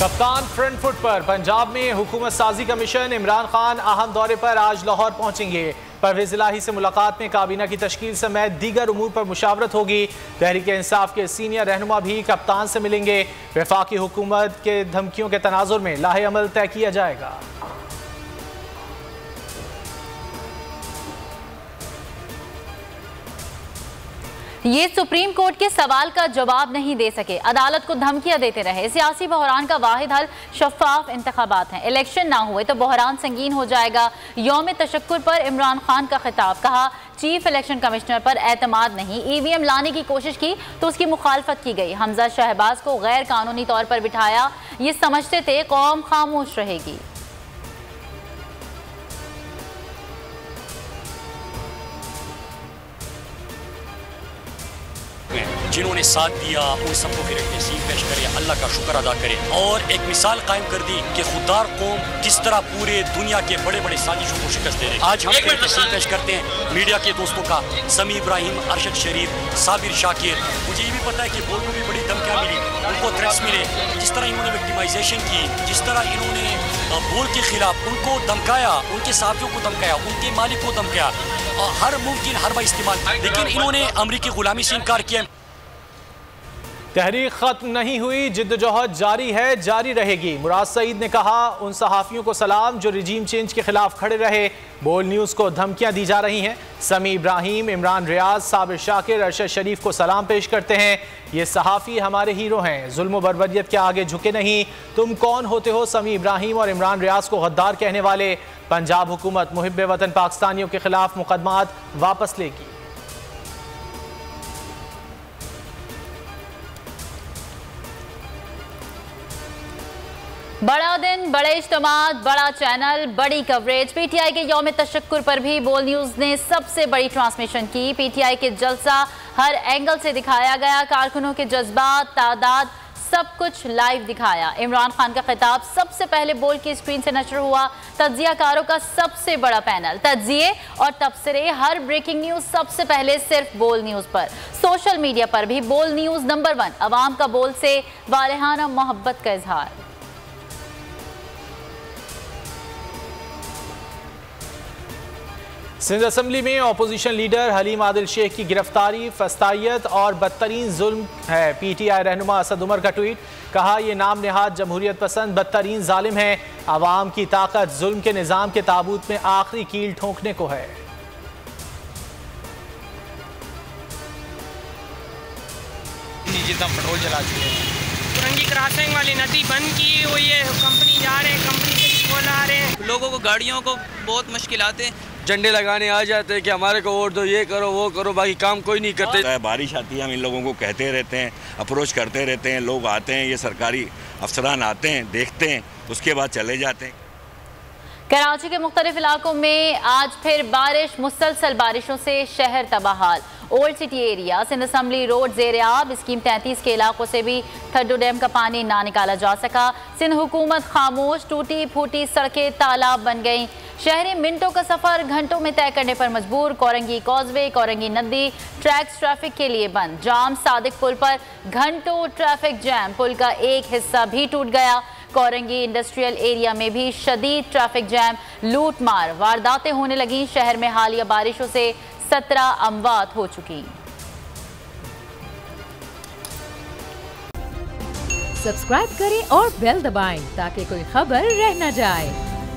कप्तान front foot पर। पंजाब में हुकूमत साजी का मिशन। इमरान खान अहम दौरे पर आज लाहौर पहुंचेंगे। परवेज इलाही से मुलाकात में काबीना की तश्कील समेत दीगर उमूर पर मुशावरत होगी। तहरीक इंसाफ के सीनियर रहनुमा भी कप्तान से मिलेंगे। वफाकी हुकूमत के धमकियों के तनाजुर में लाहे अमल तय किया जाएगा। ये सुप्रीम कोर्ट के सवाल का जवाब नहीं दे सके, अदालत को धमकियां देते रहे। सियासी बहरान का वाहिद हल शफाफ इंतखाबात हैं। इलेक्शन ना हुए तो बहरान संगीन हो जाएगा। यौम तशक्कुर पर इमरान खान का खिताब। कहा, चीफ इलेक्शन कमिश्नर पर एतमाद नहीं। ईवीएम लाने की कोशिश की तो उसकी मुखालफत की गई। हमजा शहबाज को गैर कानूनी तौर पर बिठाया। ये समझते थे कौम खामोश रहेगी। जिन्होंने साथ दिया उन सबको फिर एक तहसीन पेश करें, अल्लाह का शुक्र अदा करें और एक मिसाल कायम कर दी कि खुददार कौम किस तरह पूरे दुनिया के बड़े बड़े साजिशों को शिकस्त दे रहे हैं। आज हम एक तहसीन पेश करते हैं मीडिया के दोस्तों का, समी इब्राहिम, अरशद शरीफ, साबिर शाकिर। मुझे ये भी पता है कि बोल को भी बड़ी धमकियाँ मिली, उनको थ्रेट्स मिले। जिस तरह इन्होंने विक्टिमाइजेशन की, जिस तरह इन्होंने बोल के खिलाफ उनको धमकाया, उनके साथियों को धमकाया, उनके मालिक को धमकाया, हर मुमकिन हरबा इस्तेमाल, लेकिन इन्होंने अमरीकी गुलामी से इनकार किया। तहरीक खत्म नहीं हुई, जिद्दोजहद जारी है, जारी रहेगी। मुराद सईद ने कहा, उन सहाफ़ियों को सलाम जो रिजीम चेंज के खिलाफ खड़े रहे। बोल न्यूज़ को धमकियां दी जा रही हैं। समी इब्राहिम, इमरान रियाज, साबिर शाकिर, अरशद शरीफ को सलाम पेश करते हैं। ये सहाफ़ी हमारे हीरो हैं, जुल्म बर्बरियत के आगे झुके नहीं। तुम कौन होते हो समी इब्राहिम और इमरान रियाज को गद्दार कहने वाले। पंजाब हुकूमत मुहिब्बे वतन पाकिस्तानियों के खिलाफ मुकदमात वापस लेगी। बड़ा दिन, बड़े इज्तिमात, बड़ा चैनल, बड़ी कवरेज। पीटीआई के यौम तशक्कुर पर भी बोल न्यूज़ ने सबसे बड़ी ट्रांसमिशन की। पीटीआई के जलसा हर एंगल से दिखाया गया। कारकुनों के जज्बात, तादाद, सब कुछ लाइव दिखाया। इमरान खान का खिताब सबसे पहले बोल की स्क्रीन से नशर हुआ। तज्जियाकारों का सबसे बड़ा पैनल, तज्जिए और तबसरे, हर ब्रेकिंग न्यूज़ सबसे पहले सिर्फ बोल न्यूज़ पर। सोशल मीडिया पर भी बोल न्यूज़ नंबर 1। अवाम का बोल से वालेहाना मोहब्बत का इजहार। सिंध असम्बली में अपोजिशन लीडर हलीम आदिल शेख की गिरफ्तारी फस्तायत और बदतरीन जुल्म है। पीटीआई रहनुमा असद उमर का ट्वीट। कहा, यह नाम निहाद जमहूरियत पसंद बदतरीन जालिम है। आवाम की ताकत जुल्म के निज़ाम के ताबूत में आखिरी कील ठोंकने को है। पेट्रोल चला चुके हैं। तुरंगी क्रॉसिंग वाली नदी बंद की हुई है। कंपनी जा रहे हैं, कंपनी से कॉल आ रहे हैं। लोगों को, गाड़ियों को बहुत मुश्किल आते हैं। झंडे लगाने आ जाते हैं कि हमारे को वोट दो, ये करो वो करो, बाकी काम कोई नहीं करते। बारिश आती है, हम इन लोगों को कहते रहते हैं, अप्रोच करते रहते हैं, लोग आते हैं, ये सरकारी अफसरान आते हैं, देखते हैं, उसके बाद चले जाते हैं। कराची के मुख्तलिफ इलाकों में आज फिर बारिश। मुसलसल बारिशों से शहर तबाहाल। Old city area, Sindh assembly road ज़ेर-ए-आब। स्कीम 33 के इलाकों से भी थड्डू डैम का पानी ना निकाला जा सका। सिंध हुकूमत खामोश, टूटी फूटी सड़कें तालाब बन गईं। शहरी मिनटों का सफर घंटों में तय करने पर मजबूर। कोरंगी कॉजवे, कोरंगी नदी ट्रैक्स ट्रैफिक के लिए बंद। जाम सादिक पुल पर घंटों ट्रैफिक जैम। पुल का एक हिस्सा भी टूट गया। कोरंगी इंडस्ट्रियल एरिया में भी शदीद ट्रैफिक जैम। लूट मार वारदातें होने लगी। शहर में हालिया बारिशों से 17 अमवात हो चुकी। सब्सक्राइब करें और बेल दबाएं ताकि कोई खबर रह न जाए।